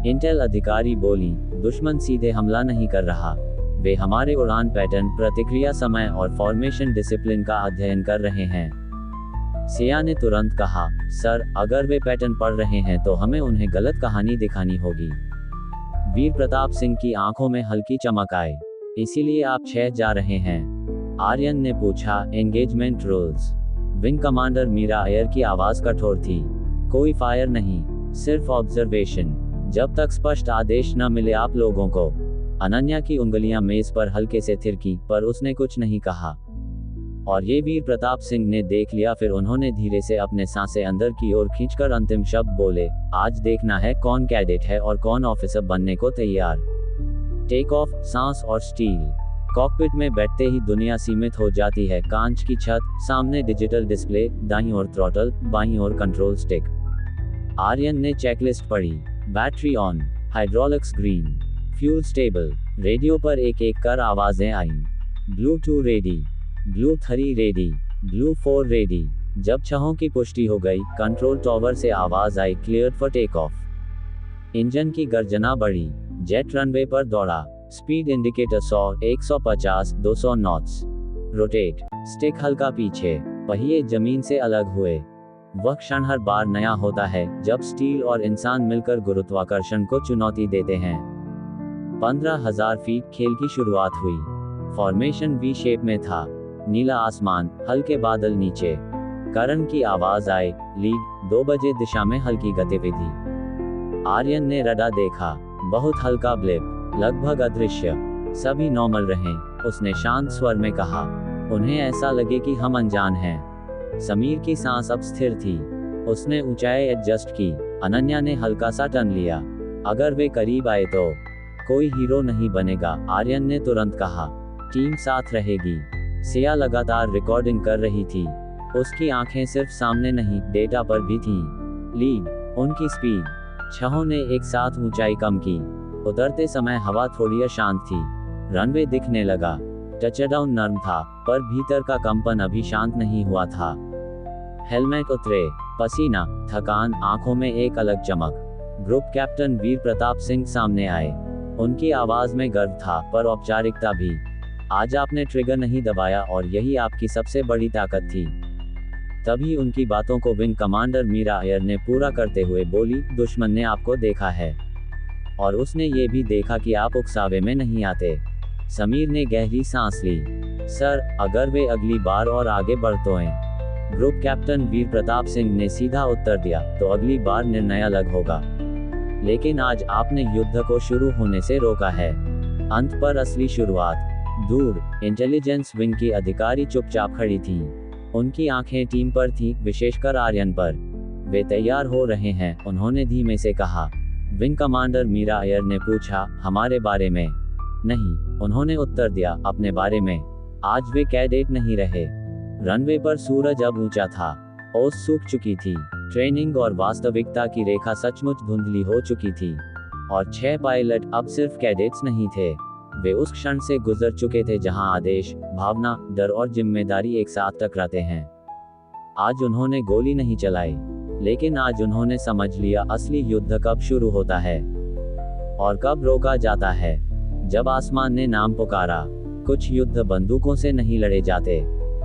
इंटेल अधिकारी बोली, दुश्मन सीधे हमला नहीं कर रहा। वे हमारे उड़ान पैटर्न, प्रतिक्रिया समय और फॉर्मेशन डिसिप्लिन का अध्ययन कर रहे हैं। सिया ने तुरंत कहा, सर, अगर वे पैटर्न पढ़ रहे हैं तो हमें उन्हें गलत कहानी दिखानी होगी। वीर प्रताप सिंह की आंखों में हल्की चमक आई। इसीलिए आप 6 जा रहे हैं? आर्यन ने पूछा। Engagement rules. Wing commander Meera Iyer की आवाज कठोर थी। कोई फायर नहीं, सिर्फ ऑब्जर्वेशन। जब तक स्पष्ट आदेश न मिले आप लोगों को। अनन्या की उंगलियां मेज पर हल्के से थिरकी, पर उसने कुछ नहीं कहा। और ये वीर प्रताप सिंह ने देख लिया। फिर उन्होंने धीरे से अपने सांसें अंदर की ओर खींचकर अंतिम शब्द बोले, आज देखना है कौन कैडेट है और कौन ऑफिसर बनने को तैयार। Take off. सांस और स्टील। कॉकपिट में बैठते ही दुनिया सीमित हो जाती है। कांच की छत, सामने डिजिटल डिस्प्ले, दाईं ओर थ्रॉटल, बाईं ओर कंट्रोल स्टिक। आर्यन ने चेकलिस्ट पढ़ी। Battery on, hydraulics green, fuel stable. Radio पर एक एक कर आवाजें आईं। Blue 2 ready, blue 3 ready, blue 4 ready. जब छहों की पुष्टि हो गई, कंट्रोल टॉवर से आवाज आई, clear for take off. Engine की गर्जना बढ़ी। जेट रनवे पर दौड़ा। Speed indicator 100, 150, 200 knots. Rotate. Stick हल्का पीछे। पहिए जमीन से अलग हुए। वह क्षण हर बार नया होता है जब स्टील और इंसान मिलकर गुरुत्वाकर्षण को चुनौती देते हैं। 15,000 फीट खेल की शुरुआत हुई। फॉर्मेशन वी शेप में था। नीला आसमान, हल्के बादल नीचे। करण की आवाज आई, लीड 2 बजे दिशा में हल्की गतिविधि। आर्यन ने रडा देखा। बहुत हल्का ब्लिप, लगभग अदृश्य। सभी नॉर्मल रहें, उसने शांत स्वर में कहा। उन्हें ऐसा लगे कि हम अनजान हैं। समीर की सांस अब स्थिर थी। उसने ऊंचाई एडजस्ट की। अनन्या ने हल्का सा टर्न लिया। अगर वे करीब आए तो कोई हीरो नहीं बनेगा, आर्यन ने तुरंत कहा। टीम साथ रहेगी। सिया लगातार रिकॉर्डिंग कर रही थी। उसकी आंखें सिर्फ सामने नहीं, डेटा पर भी थीं। लीड। उनकी स्पीड। छहों ने एक साथ ऊंचाई कम की। उतरते समय हवा थोड़ी अशांत थी। रनवे दिखने लगा। टचडाउन नर्म था, पर भीतर का कंपन अभी शांत नहीं हुआ था। हेलमेट उतरे। पसीना, थकान, आंखों में एक अलग चमक। ग्रुप कैप्टन वीर प्रताप सिंह सामने आए। उनकी आवाज में गर्व था, पर औपचारिकता भी। आज आपने ट्रिगर नहीं दबाया और यही आपकी सबसे बड़ी ताकत थी। तभी उनकी बातों को विंग कमांडर मीरा अय्यर ने पूरा करते हुए बोली, दुश्मन ने आपको देखा है और उसने ये भी देखा कि आप उकसावे में नहीं आते। समीर ने गहरी सांस ली। सर, अगर वे अगली बार और आगे बढ़ तो हैं। ग्रुप कैप्टन वीर प्रताप सिंह ने सीधा उत्तर दिया, तो अगली बार निर्णय अलग होगा। लेकिन आज आपने युद्ध को शुरू होने से रोका है। अंत पर असली शुरुआत। दूर इंटेलिजेंस विंग की अधिकारी चुपचाप खड़ी थीं। उनकी आंखें टीम पर थीं, विशेषकर आर्यन पर। वे तैयार हो रहे हैं, उन्होंने धीमे से कहा। विंग कमांडर मीरा अय्यर ने पूछा, हमारे बारे में? नहीं, उन्होंने उत्तर दिया, अपने बारे में। आज वे कैडेट नहीं रहे। रनवे पर सूरज अब ऊंचा था। ओस सूख चुकी थी। ट्रेनिंग और वास्तविकता की रेखा सचमुच धुंधली हो चुकी थी। और 6 पायलट अब सिर्फ कैडेट्स नहीं थे। वे उस क्षण से गुजर चुके थे जहां आदेश, भावना, डर और जिम्मेदारी एक साथ टकराते हैं। आज उन्होंने गोली नहीं चलाई, लेकिन आज उन्होंने समझ लिया असली युद्ध कब शुरू होता है और कब रोका जाता है। जब आसमान ने नाम पुकारा। कुछ युद्ध बंदूकों से नहीं लड़े जाते।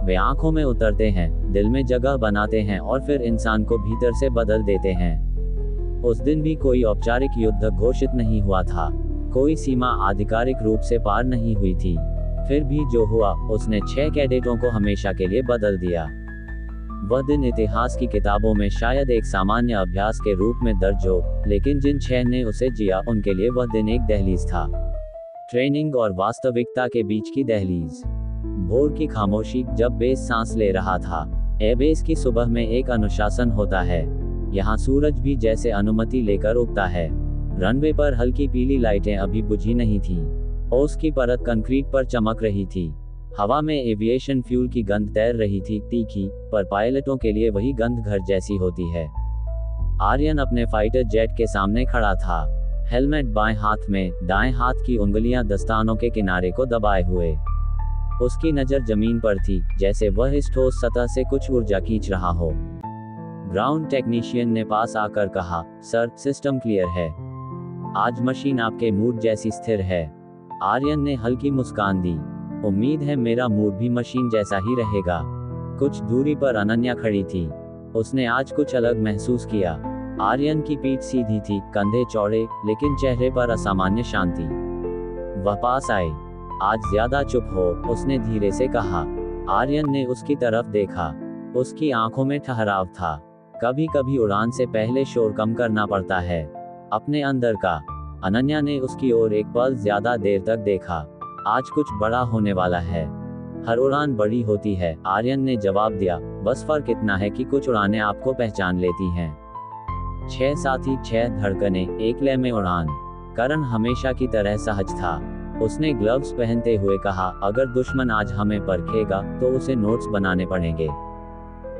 वे आंखों में उतरते हैं, दिल में जगह बनाते हैं और फिर इंसान को भीतर से बदल देते हैं। उस दिन भी कोई औपचारिक युद्ध घोषित नहीं हुआ था। कोई सीमा आधिकारिक रूप से पार नहीं हुई थी। फिर भी जो हुआ, उसने 6 कैडेटों को हमेशा के लिए बदल दिया। वह दिन इतिहास की किताबों में शायद एक सामान्य अभ्यास के रूप में दर्ज हो, लेकिन जिन 6 ने उसे जिया, उनके लिए वह दिन एक दहलीज था। ट्रेनिंग और वास्तविकता के बीच की दहलीज। भोर की खामोशी, जब बेस सांस ले रहा था। एयरबेस की सुबह में एक अनुशासन होता है। यहाँ सूरज भी जैसे अनुमति लेकर उगता है। रनवे पर हल्की पीली लाइटें अभी बुझी नहीं थीं। ओस की परत कंक्रीट पर चमक रही थी। हवा में एविएशन फ्यूल की गंध तैर रही थी, तीखी, पर पायलटों के लिए वही गंध घर जैसी होती है। आर्यन अपने फाइटर जेट के सामने खड़ा था। हेलमेट बाएं हाथ में, दाएं हाथ की उंगलियां दस्तानों के किनारे को दबाए हुए। उसकी नजर जमीन पर थी, जैसे वह इस ठोस सतह से कुछ ऊर्जा खींच रहा हो। ग्राउंड टेक्नीशियन ने पास आकर कहा, सर, सिस्टम क्लियर है। आज मशीन आपके मूड जैसी स्थिर है। आर्यन ने हल्की मुस्कान दी। उम्मीद है मेरा मूड भी मशीन जैसा ही रहेगा। कुछ दूरी पर अनन्या खड़ी थी। उसने आज कुछ अलग महसूस किया। आर्यन की पीठ सीधी थी, कंधे चौड़े, लेकिन चेहरे पर असामान्य शांति। वह पास आई। आज ज्यादा चुप हो, उसने धीरे से कहा। आर्यन ने उसकी तरफ देखा। उसकी आंखों में ठहराव था। कभी कभी उड़ान से पहले शोर कम करना पड़ता है, अपने अंदर का। अनन्या ने उसकी ओर एक पल ज्यादा देर तक देखा। आज कुछ बड़ा होने वाला है। हर उड़ान बड़ी होती है, आर्यन ने जवाब दिया। बस फर्क इतना है कि कुछ उड़ानें आपको पहचान लेती हैं। 6 साथी, 6 धड़कनें, एक लय में उड़ान। करण हमेशा की तरह सहज था। उसने ग्लव्स पहनते हुए कहा, अगर दुश्मन आज हमें परखेगा, तो उसे नोट्स बनाने पड़ेंगे।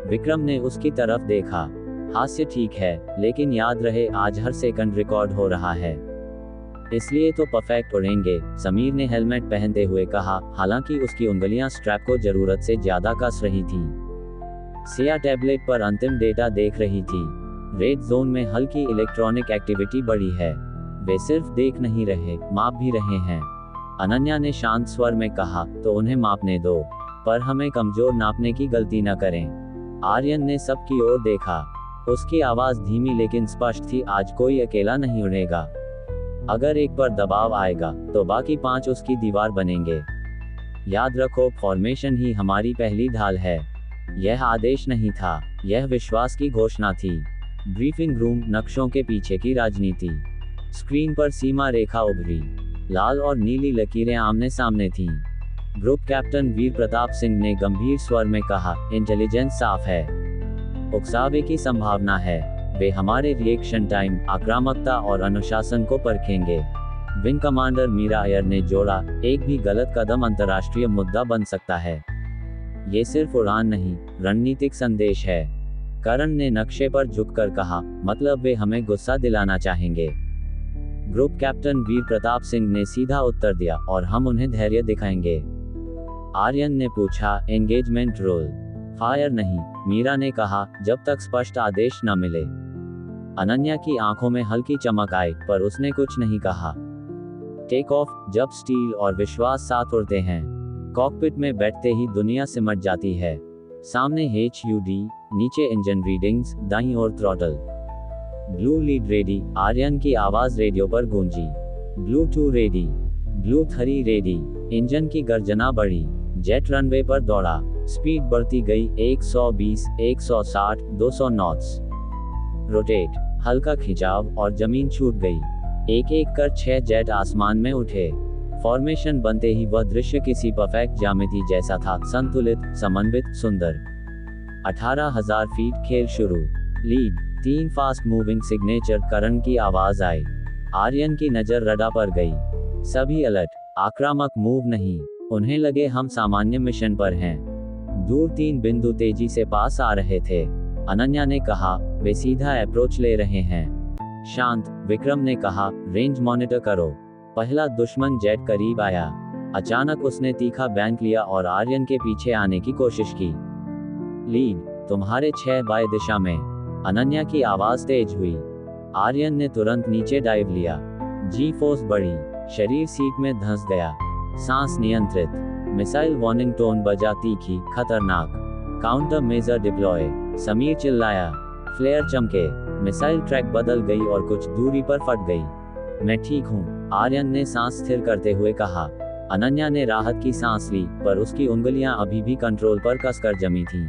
विक्रम ने उसकी तरफ देखा। हास्य ठीक है, लेकिन याद रहे आज हर सेकंड रिकॉर्ड हो रहा है। इसलिए तो परफेक्ट उड़ेंगे, समीर ने हेलमेट पहनते हुए कहा, हालांकि उसकी उंगलियां स्ट्रैप को जरूरत से ज्यादा कस रही थीं। सिया टैबलेट पर अंतिम डेटा देख रही थी। रेड जोन में हल्की इलेक्ट्रॉनिक एक्टिविटी बढ़ी है। वे सिर्फ देख नहीं रहे, माप भी रहे हैं। अनन्या ने शांत स्वर में कहा, तो उन्हें मापने दो, पर हमें कमजोर नापने की गलती न करें। आर्यन ने सबकी ओर देखा। उसकी आवाज धीमी लेकिन स्पष्ट थी, आज कोई अकेला नहीं उड़ेगा। अगर एक पर दबाव आएगा, तो बाकी 5 उसकी दीवार बनेंगे। याद रखो, फॉर्मेशन ही हमारी पहली ढाल है। यह आदेश नहीं था, यह विश्वास की घोषणा थी। ब्रीफिंग रूम, नक्शों के पीछे की राजनीति। स्क्रीन पर सीमा रेखा उभरी। लाल और नीली लकीरें आमने सामने थीं। ग्रुप कैप्टन वीर प्रताप सिंह ने गंभीर स्वर में कहा, इंटेलिजेंस साफ है, उकसावे की संभावना है। वे हमारे रिएक्शन टाइम, आक्रामकता और अनुशासन को परखेंगे। विंग कमांडर मीरा अय्यर ने जोड़ा, एक भी गलत कदम अंतर्राष्ट्रीय मुद्दा बन सकता है। ये सिर्फ उड़ान नहीं, रणनीतिक संदेश है। करण ने नक्शे पर झुककर कहा, मतलब वे हमें गुस्सा दिलाना चाहेंगे। ग्रुप कैप्टन वीर प्रताप सिंह ने सीधा उत्तर दिया, और हम उन्हें धैर्य दिखाएंगे। आर्यन ने पूछा, एंगेजमेंट रोल? फायर नहीं, मीरा ने कहा, जब तक स्पष्ट आदेश न मिले। अनन्या की आंखों में हल्की चमक आई, पर उसने कुछ नहीं कहा। टेक ऑफ, जब स्टील और विश्वास साथ उड़ते हैं, कॉकपिट में बैठते ही दुनिया सिमट जाती है। सामने HUD, नीचे इंजन रीडिंग्स, दाईं ओर throttle. Blue lead ready, Aryan की आवाज रेडियो पर गूंजी। Blue 2 ready, blue 3 ready. Engine की गर्जना बढ़ी, जेट रनवे पर दौड़ा, स्पीड बढ़ती गई, 120, 160, 200 नॉट्स। रोटेट, हल्का खिंचाव, और जमीन छूट गई। एक एक कर 6 जेट आसमान में उठे। फॉर्मेशन बनते ही वह दृश्य किसी परफेक्ट ज्यामिति जैसा था, संतुलित, समन्वित, सुंदर। 18,000 फीट खेल शुरू। Lead, 3 fast moving signature. Karan की आवाज आई। आर्यन की नजर रडार पर गई। सभी अलर्ट, आक्रामक मूव नहीं। उन्हें लगे हम सामान्य मिशन पर हैं। दूर 3 बिंदु तेजी से पास आ रहे थे। अनन्या ने कहा, वे सीधा अप्रोच ले रहे हैं। शांत, विक्रम ने कहा, रेंज मॉनिटर करो। पहला दुश्मन जेट करीब आया। अचानक उसने तीखा बैंक लिया और आर्यन के पीछे आने की कोशिश की। लीड, तुम्हारे 6 बाय दिशा में। अनन्या की आवाज तेज हुई। आर्यन ने तुरंत नीचे डाइव लिया। जी फोर्स बढ़ी, शरीर सीट में धंस गया। सांस नियंत्रित। मिसाइल वार्निंग टोन बजा, तीखी, खतरनाक। Counter measure deploy. समीर चिल्लाया। फ्लेयर चमके, मिसाइल ट्रैक बदल गई और कुछ दूरी पर फट गई। मैं ठीक हूँ, आर्यन ने सांस स्थिर करते हुए कहा। अनन्या ने राहत की सांस ली, पर उसकी उंगलियां अभी भी कंट्रोल पर कसकर जमी थीं।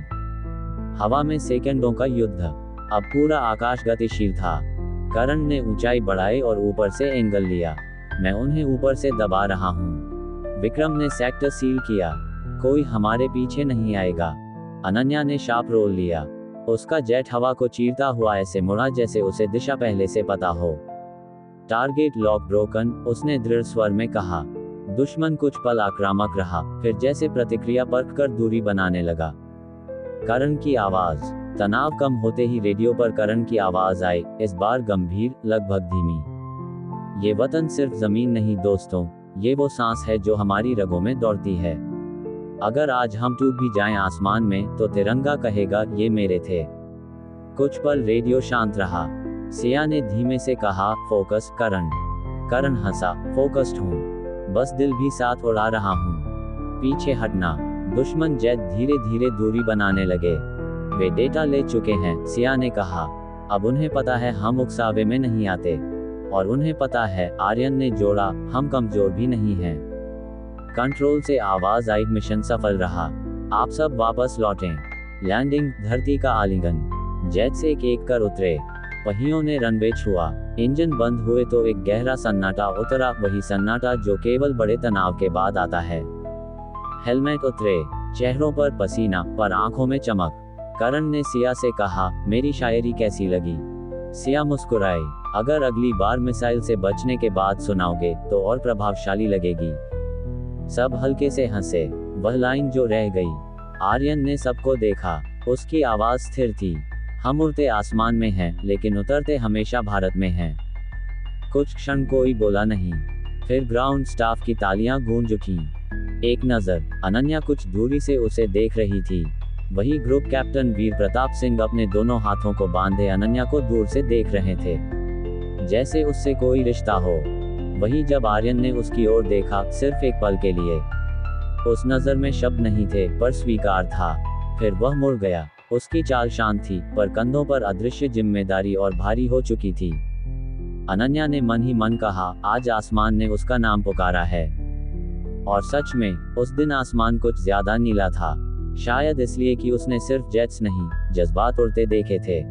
हवा में सेकंडों का युद्ध। अब पूरा आकाश गतिशील था। करण ने ऊंचाई बढ़ाई और ऊपर से एंगल लिया। मैं उन्हें ऊपर से दबा रहा हूँ। विक्रम ने सेक्टर सील किया। कोई हमारे पीछे नहीं आएगा। अनन्या ने शार्प रोल लिया। उसका जेट हवा को चीरता हुआ ऐसे मुड़ा जैसे उसे दिशा पहले से पता हो। टारगेट लॉक ब्रोकन, उसने दृढ़ स्वर में कहा। दुश्मन कुछ पल आक्रामक रहा, फिर जैसे प्रतिक्रिया परख कर दूरी बनाने लगा। करण की आवाज। तनाव कम होते ही रेडियो पर करण की आवाज आई, इस बार गंभीर, लगभग धीमी। ये वतन सिर्फ जमीन नहीं दोस्तों, ये वो सांस है जो हमारी रगों में दौड़ती है। अगर आज हम टूट भी जाएं आसमान में, तो तिरंगा कहेगा, ये मेरे थे। कुछ पल रेडियो शांत रहा। सिया ने धीमे से कहा, फोकस करण। करण हंसा, फोकस्ड हूँ, बस दिल भी साथ उड़ा रहा हूँ। पीछे हटना। दुश्मन जेट धीरे धीरे दूरी बनाने लगे। वे डेटा ले चुके हैं, सिया ने कहा। अब उन्हें पता है हम उकसावे में नहीं आते। और उन्हें पता है, आर्यन ने जोड़ा, हम कमजोर भी नहीं हैं। कंट्रोल से आवाज आई, मिशन सफल रहा। आप सब वापस लौटें। लैंडिंग, धरती का आलिंगन। जेट से एक कर उतरे। पहियों ने रनवे छुआ। इंजन बंद हुए तो एक गहरा सन्नाटा उतरा, वही सन्नाटा जो केवल बड़े तनाव के बाद आता है। हेलमेट उतरे। चेहरों पर पसीना, पर आंखों में चमक। करण ने सिया से कहा, मेरी शायरी कैसी लगी? सिया मुस्कुराई। अगर अगली बार मिसाइल से बचने के बाद सुनाओगे, तो और प्रभावशाली लगेगी। सब हल्के से हंसे। वह लाइन जो रह गई। आर्यन ने सबको देखा। उसकी आवाज स्थिर थी। हम उड़ते आसमान में हैं, लेकिन उतरते हमेशा भारत में हैं। कुछ क्षण कोई बोला नहीं। फिर ग्राउंड स्टाफ की तालियां गूंज उठीं। एक नजर। अनन्या कुछ दूरी से उसे देख रही थी। वही ग्रुप कैप्टन वीर प्रताप सिंह अपने दोनों हाथों को बांधे अनन्या को दूर से देख रहे थे, जैसे उससे कोई रिश्ता हो। वही जब आर्यन ने उसकी ओर देखा, सिर्फ एक पल के लिए। उस नजर में शब्द नहीं थे, पर स्वीकार था। फिर वह मुड़ गया। उसकी चाल शांत थी, पर कंधों पर अदृश्य जिम्मेदारी और भारी हो चुकी थी। अनन्या ने मन ही मन कहा, आज आसमान ने उसका नाम पुकारा है। और सच में, उस दिन आसमान कुछ ज्यादा नीला था। शायद इसलिए कि उसने सिर्फ जेट्स नहीं, जज्बात उड़ते देखे थे।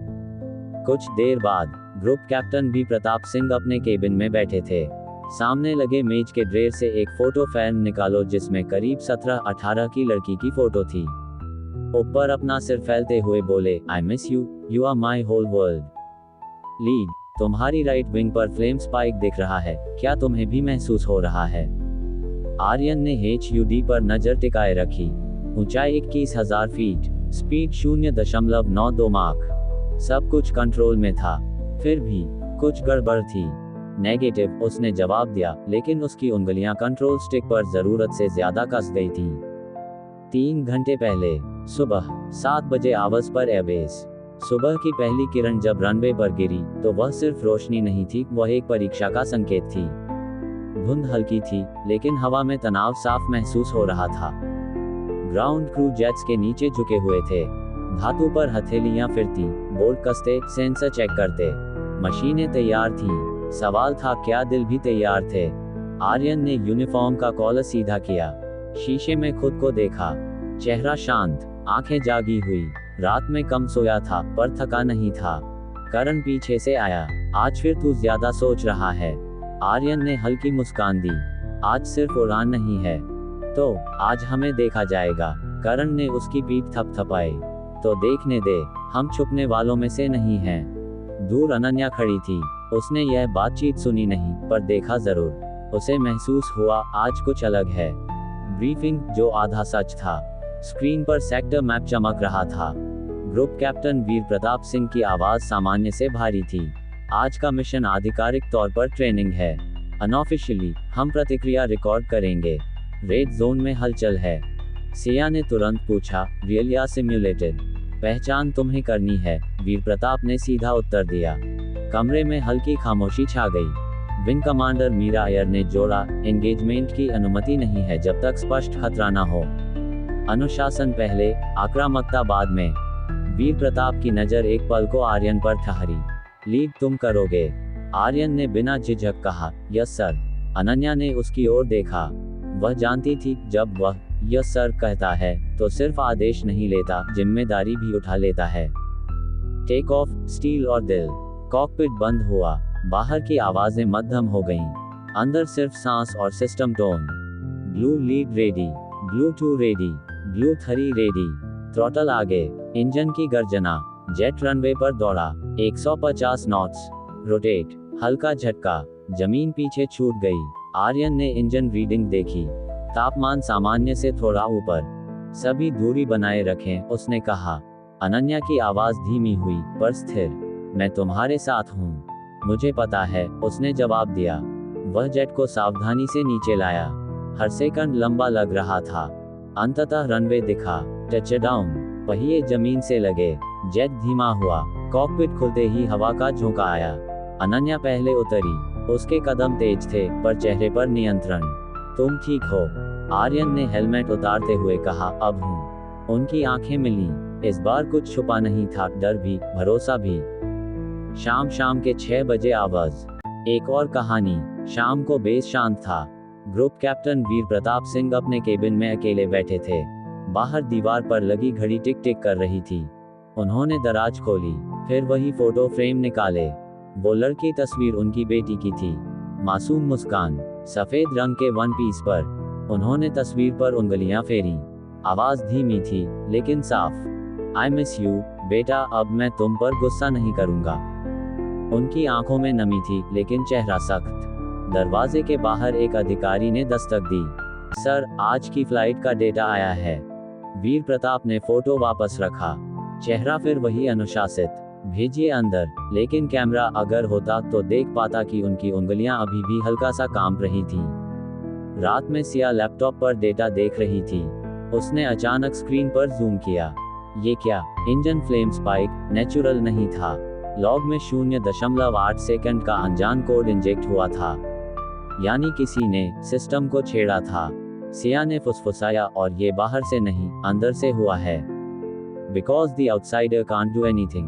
कुछ देर बाद, ग्रुप कैप्टन भी प्रताप सिंह अपने केबिन में बैठे थे। सामने लगे मेज के ड्रेर से एक फोटो फ्रेम निकालो, जिसमें करीब 17-18 की लड़की की फोटो थी। ऊपर अपना सिर फैलते हुए बोले, I miss you, you are my whole world. Lead, तुम्हारी राइट विंग पर फ्लेम स्पाइक दिख रहा है, क्या तुम्हें भी महसूस हो रहा है? आर्यन ने HUD पर नजर टिकाए रखी। ऊंचाई 21,000 फीट। स्पीड 0.92 माक। सब कुछ कंट्रोल में था। फिर भी कुछ गड़बड़ थी। नेगेटिव, उसने जवाब दिया, लेकिन उसकी उंगलियां कंट्रोल स्टिक पर जरूरत से ज्यादा कस गई थीं। 3 घंटे पहले, सुबह 7 बजे आवाज पर एयरबेस। सुबह की पहली किरण जब रनवे पर गिरी, तो वह सिर्फ रोशनी नहीं थी, वह एक परीक्षा का संकेत थी। धुंध हल्की थी, लेकिन हवा में तनाव साफ महसूस हो रहा था। ग्राउंड क्रू जेट्स के नीचे झुके हुए थे। धातु पर हथेलियां फिरती, बोल्ट कसते, सेंसर चेक करते। मशीनें तैयार थीं। सवाल था, क्या दिल भी तैयार थे? आर्यन ने यूनिफॉर्म का कॉलर सीधा किया। शीशे में खुद को देखा। चेहरा शांत, आंखें जागी हुई। रात में कम सोया था, पर थका नहीं था। करण पीछे से आया। आज फिर तू ज्यादा सोच रहा है। आर्यन ने हल्की मुस्कान दी। आज सिर्फ उड़ान नहीं है। तो आज हमें देखा जाएगा। करण ने उसकी पीठ थपथपाई। तो देखने दे, हम छुपने वालों में से नहीं हैं। दूर अनन्या खड़ी थी। उसने यह बातचीत सुनी नहीं, पर देखा जरूर। उसे महसूस हुआ, आज कुछ अलग है। ब्रीफिंग, जो आधा सच था। स्क्रीन पर सेक्टर मैप चमक रहा था। ग्रुप कैप्टन वीर प्रताप सिंह की आवाज सामान्य से भारी थी। आज का मिशन आधिकारिक तौर पर ट्रेनिंग है। अनऑफिशियली, हम प्रतिक्रिया रिकॉर्ड करेंगे। रेड जोन में हलचल है। सिया ने तुरंत पूछा, रियल या सिम्युलेटेड? पहचान तुम्हें करनी है, वीर प्रताप ने सीधा उत्तर दिया। कमरे में हल्की खामोशी छा गई। विंग कमांडर मीरा अय्यर ने जोड़ा, एंगेजमेंट की अनुमति नहीं है जब तक स्पष्ट खतरा न हो। अनुशासन पहले, आक्रामकता बाद में। वीर प्रताप की नजर एक पल को आर्यन पर ठहरी। लीड तुम करोगे? आर्यन ने बिना झिझक कहा, यस सर। अनन्या ने उसकी ओर देखा। वह जानती थी, जब वह यस सर कहता है, तो सिर्फ आदेश नहीं लेता, जिम्मेदारी भी उठा लेता है। टेक ऑफ, स्टील और दिल। कॉकपिट बंद हुआ। बाहर की आवाजें मध्यम हो गईं। अंदर सिर्फ सांस और system tone. Blue lead ready, blue 2 ready, blue 3 ready. Throttle आगे। इंजन की गर्जना। जेट रनवे पर दौड़ा। 150 नॉट्स। रोटेट। हल्का झटका। जमीन पीछे छूट गई। आर्यन ने इंजन रीडिंग देखी। तापमान सामान्य से थोड़ा ऊपर। सभी दूरी बनाए रखें, उसने कहा। अनन्या की आवाज धीमी हुई, पर स्थिर। मैं तुम्हारे साथ हूँ। मुझे पता है, उसने जवाब दिया। वह जेट को सावधानी से नीचे लाया। हर सेकंड लंबा लग रहा था। अंततः रनवे दिखा। टचडाउन। पहिए जमीन से लगे। जेट धीमा हुआ। कॉकपिट खुलते ही हवा का झोंका आया। अनन्या पहले उतरी। उसके कदम तेज थे, पर चेहरे पर नियंत्रण। तुम ठीक हो? आर्यन ने हेलमेट उतारते हुए कहा, अब हूँ। उनकी आंखें मिलीं। इस बार कुछ छुपा नहीं था, डर भी, भरोसा भी। शाम के 6 बजे आवाज। एक और कहानी। शाम को बेस शांत था। ग्रुप कैप्टन वीर प्रताप सिंह अपने केबिन में अकेले बैठे थे। बाहर दीवार पर लगी घड़ी टिक टिक कर रही थी। उन्होंने दराज खोली, फिर वही फोटो फ्रेम निकाले। वो लड़की तस्वीर उनकी बेटी की थी। मासूम मुस्कान, सफेद रंग के वन पीस पर। उन्होंने तस्वीर पर उंगलियां फेरी। आवाज धीमी थी, लेकिन साफ। आई मिस यू, बेटा, अब मैं तुम पर गुस्सा नहीं करूंगा। उनकी आंखों में नमी थी, लेकिन चेहरा सख्त। दरवाजे के बाहर एक अधिकारी ने दस्तक दी। सर, आज की फ्लाइट का डेटा आया है। वीर प्रताप ने फोटो वापस रखा। चेहरा फिर वही अनुशासित। भेजिए अंदर। लेकिन कैमरा अगर होता तो देख पाता कि उनकी उंगलियां अभी भी हल्का सा कांप रही थीं। रात में सिया लैपटॉप पर डेटा देख रही थी। उसने अचानक स्क्रीन पर जूम किया। ये क्या? इंजन फ्लेम स्पाइक, नेचुरल नहीं था। लॉग में 0.8 सेकंड का अनजान कोड इंजेक्ट हुआ था। यानी किसी ने सिस्टम को छेड़ा था। सिया ने फुसफुसाया, और ये बाहर से नहीं, अंदर से हुआ है। Because the outsider can't do anything.